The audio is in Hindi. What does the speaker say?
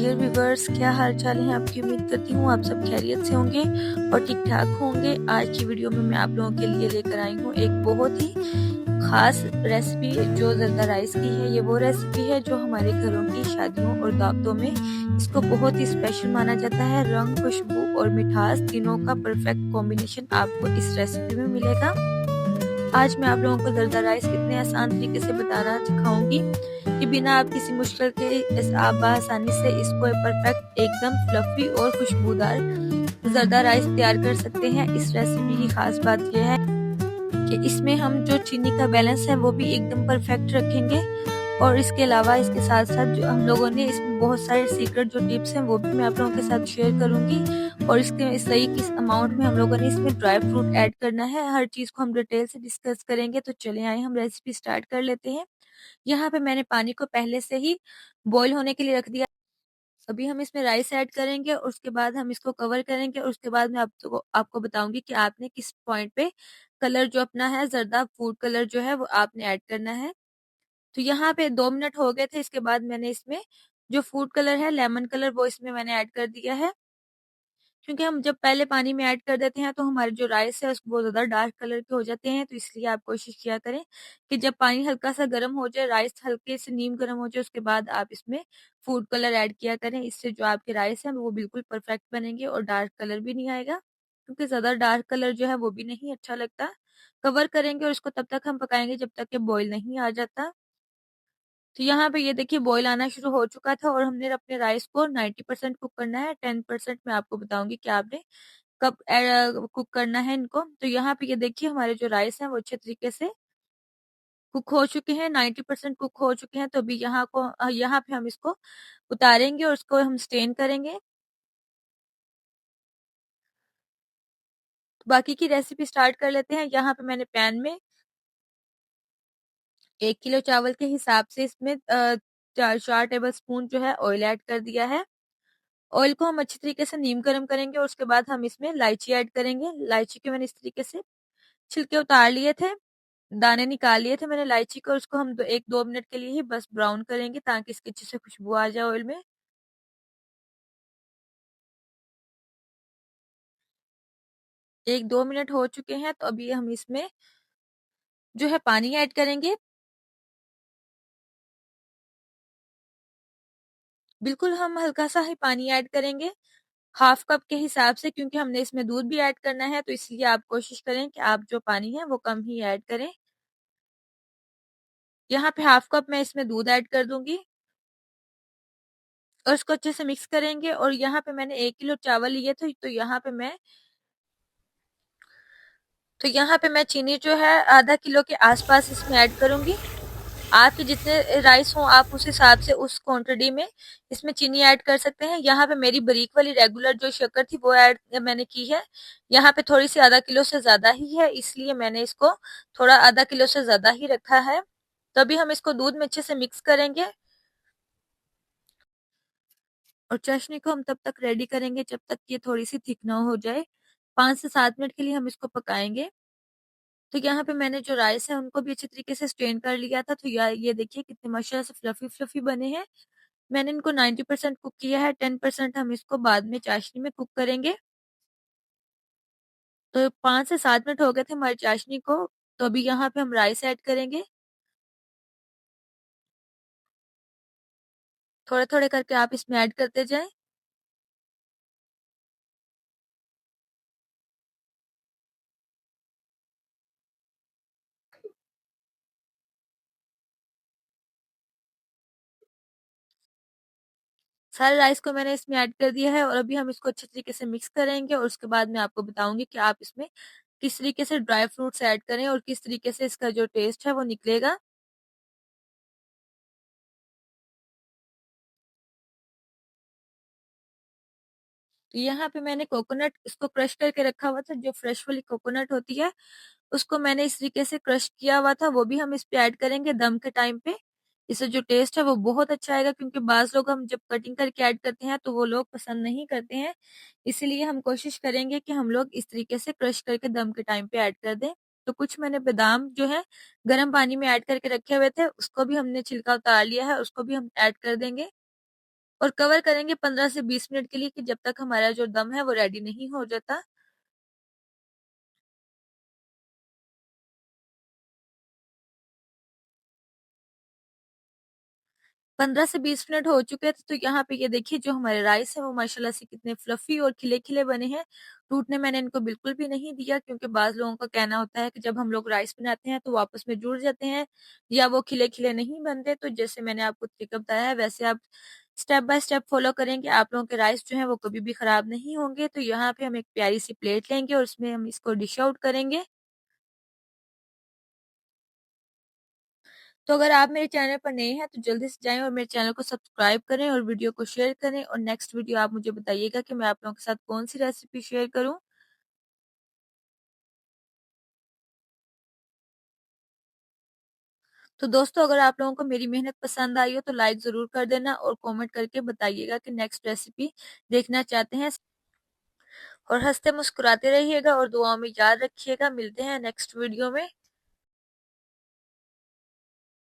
डियर व्यूवर्स, क्या हाल चाल है आपकी। उम्मीद करती हूँ आप सब खैरियत से होंगे और ठीक ठाक होंगे। आज की वीडियो में मैं आप लोगों के लिए लेकर आई हूँ एक बहुत ही खास रेसिपी जो जरदा राइस की है। ये वो रेसिपी है जो हमारे घरों की शादियों और दावतों में इसको बहुत ही स्पेशल माना जाता है। रंग, खुशबू और मिठास तीनों का परफेक्ट कॉम्बिनेशन आपको इस रेसिपी में मिलेगा। आज मैं आप लोगों को जरदा राइस इतने आसान तरीके से बताना सिखाऊंगी कि बिना आप किसी मुश्किल के आप आसानी से इसको परफेक्ट एकदम फ्लफी और खुशबूदार जरदा राइस तैयार कर सकते हैं। इस रेसिपी की खास बात यह है कि इसमें हम जो चीनी का बैलेंस है वो भी एकदम परफेक्ट रखेंगे और इसके अलावा इसके साथ साथ जो हम लोगों ने इसमें बहुत सारे सीक्रेट जो टिप्स हैं वो भी मैं आप लोगों के साथ शेयर करूंगी। और इसके सही किस अमाउंट में हम लोगों ने इसमें ड्राई फ्रूट ऐड करना है, हर चीज को हम डिटेल से डिस्कस करेंगे। तो चले आए हम रेसिपी स्टार्ट कर लेते हैं। यहाँ पे मैंने पानी को पहले से ही बॉईल होने के लिए रख दिया। अभी हम इसमें राइस ऐड करेंगे और उसके बाद हम इसको कवर करेंगे और उसके बाद मैं आपको बताऊंगी कि आपने किस पॉइंट पे कलर जो अपना है जरदा फूड कलर जो है वो आपने ऐड करना है। तो यहाँ पे 2 मिनट हो गए थे। इसके बाद मैंने इसमें जो फूड कलर है लेमन कलर वो इसमें मैंने ऐड कर दिया है, क्योंकि हम जब पहले पानी में ऐड कर देते हैं तो हमारे जो राइस है उसको बहुत ज्यादा डार्क कलर के हो जाते हैं। तो इसलिए आप कोशिश किया करें कि जब पानी हल्का सा गर्म हो जाए, राइस हल्के से नीम गर्म हो जाए, उसके बाद आप इसमें फूड कलर ऐड किया करें। इससे जो आपके राइस है वो बिल्कुल परफेक्ट बनेंगे और डार्क कलर भी नहीं आएगा, क्योंकि ज्यादा डार्क कलर जो है वो भी नहीं अच्छा लगता। कवर करेंगे और उसको तब तक हम पकाएंगे जब तक कि बॉईल नहीं आ जाता। तो यहाँ पे ये देखिए बॉईल आना शुरू हो चुका था और हमने अपने राइस को 90% कुक करना है। 10% मैं आपको बताऊंगी कि आपने कब कुक करना है इनको। तो यहाँ पे ये देखिए हमारे जो राइस है वो अच्छे तरीके से कुक हो चुके हैं, 90% कुक हो चुके हैं। तो अभी यहाँ पे हम इसको उतारेंगे और उसको हम स्टेन करेंगे। तो बाकी की रेसिपी स्टार्ट कर लेते हैं। यहाँ पे मैंने पैन में 1 किलो चावल के हिसाब से इसमें 4 टेबल स्पून जो है ऑयल ऐड कर दिया है। ऑयल को हम अच्छी तरीके से नीम गर्म करेंगे और उसके बाद हम इसमें इलायची ऐड करेंगे। इलायची के मैंने इस तरीके से छिलके उतार लिए थे, दाने निकाल लिए थे मैंने इलायची को। उसको हम 1-2 मिनट के लिए ही बस ब्राउन करेंगे ताकि इसकी अच्छे से खुशबू आ जाए ऑयल में। 1-2 मिनट हो चुके हैं तो अभी हम इसमें जो है पानी ऐड करेंगे। बिल्कुल हम हल्का सा ही पानी ऐड करेंगे, 1/2 कप के हिसाब से, क्योंकि हमने इसमें दूध भी ऐड करना है। तो इसलिए आप कोशिश करें कि आप जो पानी है वो कम ही ऐड करें। यहाँ पे 1/2 कप मैं इसमें दूध ऐड कर दूंगी और इसको अच्छे से मिक्स करेंगे। और यहाँ पे मैंने 1 किलो चावल लिए थे तो यहाँ पे मैं चीनी जो है आधा किलो के आसपास इसमें ऐड करूंगी। आपके जितने राइस हो आप उस हिसाब से उस क्वांटिटी में इसमें चीनी ऐड कर सकते हैं। यहाँ पे मेरी बारीक वाली रेगुलर जो शक्कर थी वो ऐड मैंने की है। यहाँ पे थोड़ी सी आधा किलो से ज्यादा ही है, इसलिए मैंने इसको थोड़ा आधा किलो से ज्यादा ही रखा है। तो अभी हम इसको दूध में अच्छे से मिक्स करेंगे और चाशनी को हम तब तक रेडी करेंगे जब तक ये थोड़ी सी थिक ना हो जाए। 5 से 7 मिनट के लिए हम इसको पकाएंगे। तो यहाँ पे मैंने जो राइस है उनको भी अच्छी तरीके से स्ट्रेन कर लिया था। तो ये देखिए कितने माशाल्लाह से फ्लफी फ्लफी बने हैं। मैंने इनको 90% कुक किया है, 10% हम इसको बाद में चाशनी में कुक करेंगे। तो 5 से 7 मिनट हो गए थे हमारी चाशनी को। तो अभी यहाँ पे हम राइस ऐड करेंगे। थोड़े थोड़े करके आप इसमें ऐड करते जाएं। सारे राइस को मैंने इसमें ऐड कर दिया है और अभी हम इसको अच्छे तरीके से मिक्स करेंगे और उसके बाद मैं आपको बताऊंगी कि आप इसमें किस तरीके से ड्राई फ्रूट्स ऐड करें और किस तरीके से इसका जो टेस्ट है वो निकलेगा। तो यहाँ पे मैंने कोकोनट इसको क्रश करके रखा हुआ था। जो फ्रेश वाली कोकोनट होती है उसको मैंने इस तरीके से क्रश किया हुआ था, वो भी हम इस पे ऐड करेंगे दम के टाइम पे। इससे जो टेस्ट है वो बहुत अच्छा आएगा, क्योंकि बाज लोग हम जब कटिंग करके ऐड करते हैं तो वो लोग पसंद नहीं करते हैं। इसलिए हम कोशिश करेंगे कि हम लोग इस तरीके से क्रश करके दम के टाइम पे ऐड कर दें। तो कुछ मैंने बादाम जो है गर्म पानी में ऐड करके रखे हुए थे, उसको भी हमने छिलका उतार लिया है, उसको भी हम ऐड कर देंगे। और कवर करेंगे 15 से 20 मिनट के लिए कि जब तक हमारा जो दम है वो रेडी नहीं हो जाता। 15 से 20 मिनट हो चुके थे, तो यहाँ पे ये देखिए जो हमारे राइस है वो माशाल्लाह से कितने फ्लफी और खिले-खिले बने हैं। टूटने मैंने इनको बिल्कुल भी नहीं दिया, क्योंकि बाज़ लोगों का कहना होता है कि जब हम लोग राइस बनाते हैं तो वो आपस में जुड़ जाते हैं या वो खिले-खिले नहीं बनते। तो जैसे मैंने आपको तरीका बताया है वैसे आप स्टेप बाय स्टेप फॉलो करेंगे, आप लोगों के राइस जो हैं वो कभी भी खराब नहीं होंगे। तो यहाँ पे हम एक प्यारी-सी प्लेट लेंगे और उसमें हम इसको डिश आउट करेंगे। तो अगर आप मेरे चैनल पर नए हैं तो जल्दी से जाएँ और मेरे चैनल को सब्सक्राइब करें और वीडियो को शेयर करें, और नेक्स्ट वीडियो आप मुझे बताइएगा कि मैं आप लोगों के साथ कौन-सी रेसिपी शेयर करूँ। तो दोस्तों, अगर आप लोगों को मेरी मेहनत पसंद आई हो तो लाइक ज़रूर कर देना और कमेंट करके बताइएगा कि नेक्स्ट रेसिपी देखना चाहते हैं, और हँसते मुस्कुराते रहिएगा और दुआओं में याद रखिएगा। मिलते हैं नेक्स्ट वीडियो में।